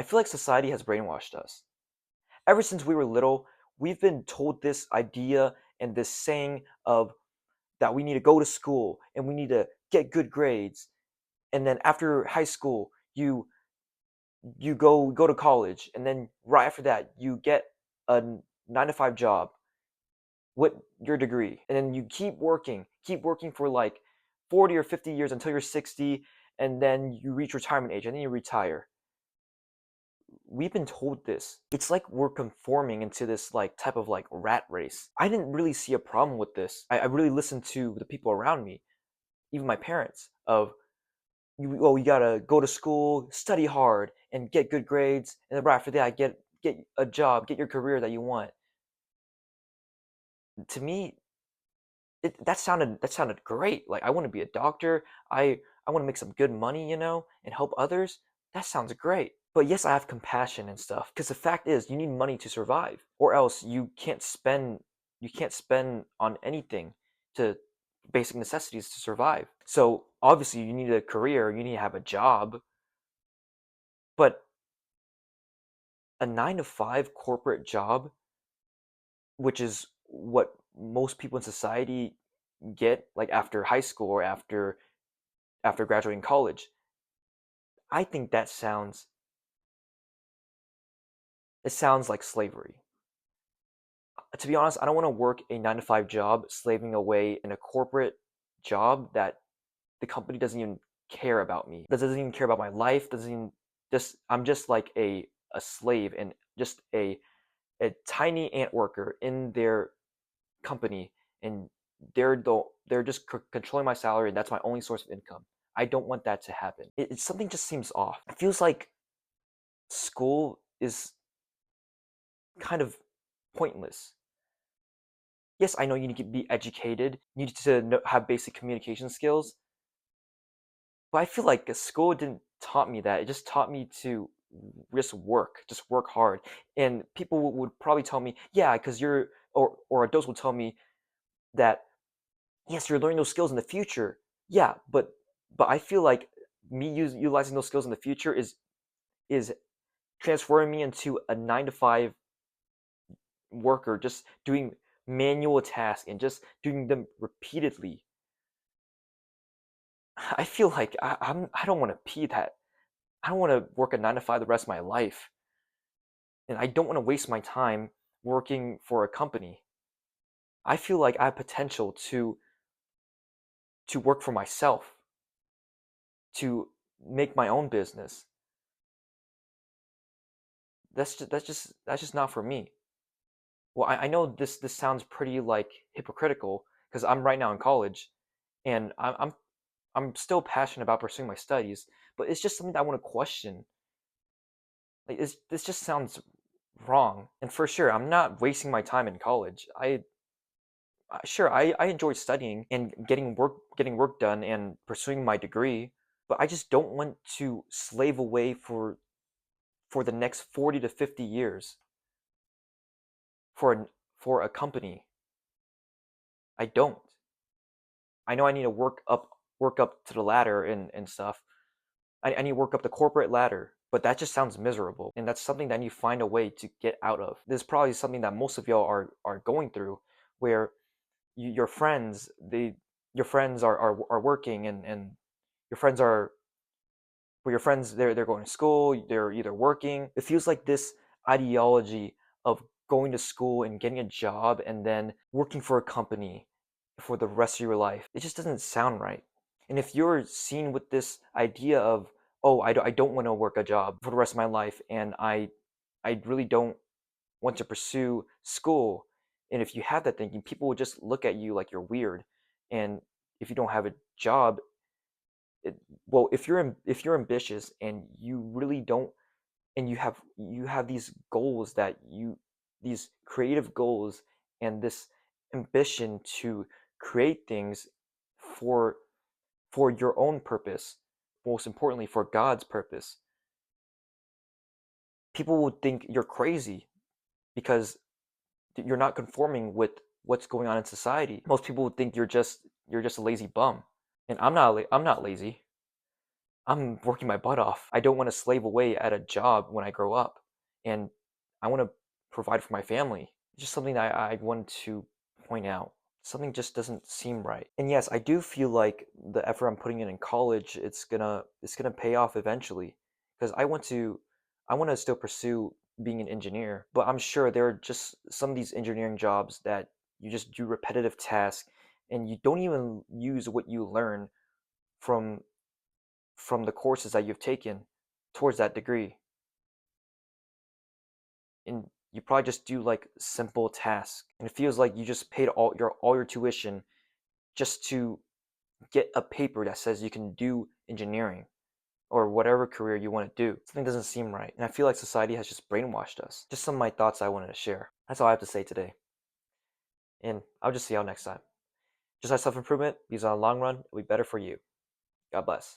I feel like society has brainwashed us. Ever since we were little, we've been told this idea and this saying of that we need to go to school and we need to get good grades. And then after high school, you go to college, and then right after that, you get a 9 to 5 job with your degree. And then you keep working for like 40 or 50 years until you're 60, and then you reach retirement age and then you retire. We've been told this. It's like we're conforming into this like type of like rat race. I didn't really see a problem with this. I really listened to the people around me, even my parents, of you gotta go to school, study hard, and get good grades, and then right after that, get a job, get your career that you want. To me, that sounded great. Like I want to be a doctor. I want to make some good money, and help others. That sounds great. But yes, I have compassion and stuff because the fact is you need money to survive, or else you can't spend on anything to basic necessities to survive. So obviously you need a career, you need to have a job, but a 9 to 5 corporate job, which is what most people in society get like after high school or after graduating college. I think it sounds like slavery. To be honest, I don't want to work a 9 to 5 job slaving away in a corporate job that the company doesn't even care about me. That doesn't even care about my life, doesn't even just I'm just like a slave and just a tiny ant worker in their company, and they're just controlling my salary, and that's my only source of income. I don't want that to happen. Something just seems off. It feels like school is kind of pointless. Yes, I know you need to be educated, you need to have basic communication skills, but I feel like school didn't taught me that. It just taught me to just work hard. And people would probably tell me, yeah, because or adults would tell me that yes, you're learning those skills in the future. Yeah, but I feel like utilizing those skills in the future is transforming me into a 9 to 5 worker, just doing manual tasks and just doing them repeatedly. I feel like I don't want to be that. I don't want to work a 9 to 5 the rest of my life, and I don't want to waste my time working for a company. I feel like I have potential to work for myself, to make my own business. That's just not for me. Well, I know this sounds pretty like hypocritical because I'm right now in college, and I'm still passionate about pursuing my studies, but it's just something that I want to question. Like this just sounds wrong. And for sure, I'm not wasting my time in college. Sure, I enjoy studying and getting work done and pursuing my degree, but I just don't want to slave away for the next 40 to 50 years for for a company. I don't. I know I need to work up to the ladder and stuff. I need to work up the corporate ladder, but that just sounds miserable, and that's something that you find a way to get out of. This is probably something that most of y'all are going through, where your friends your friends are working, and your friends are your friends they're going to school, they're either working. It feels like this ideology of going to school and getting a job and then working for a company for the rest of your life. It just doesn't sound right. And if you're seen with this idea of, oh, I don't want to work a job for the rest of my life, and I really don't want to pursue school, and if you have that thinking, people will just look at you like you're weird. And if you don't have a job, it, well, if you're ambitious and you really don't, and you have these creative goals and this ambition to create things for for your own purpose, most importantly for God's purpose, people would think you're crazy because you're not conforming with what's going on in society. Most people would think you're just a lazy bum, and I'm not lazy. I'm working my butt off. I don't want to slave away at a job when I grow up, and I want to provide for my family. It's just something that I want to point out. Something just doesn't seem right. And yes, I do feel like the effort I'm putting in college, it's gonna pay off eventually, because I want to still pursue being an engineer. But I'm sure there are just some of these engineering jobs that you just do repetitive tasks, and you don't even use what you learn from the courses that you've taken towards that degree. And you probably just do like simple tasks. And it feels like you just paid all your tuition just to get a paper that says you can do engineering or whatever career you want to do. Something doesn't seem right. And I feel like society has just brainwashed us. Just some of my thoughts I wanted to share. That's all I have to say today. And I'll just see y'all next time. Just like self improvement, because on the long run, it'll be better for you. God bless.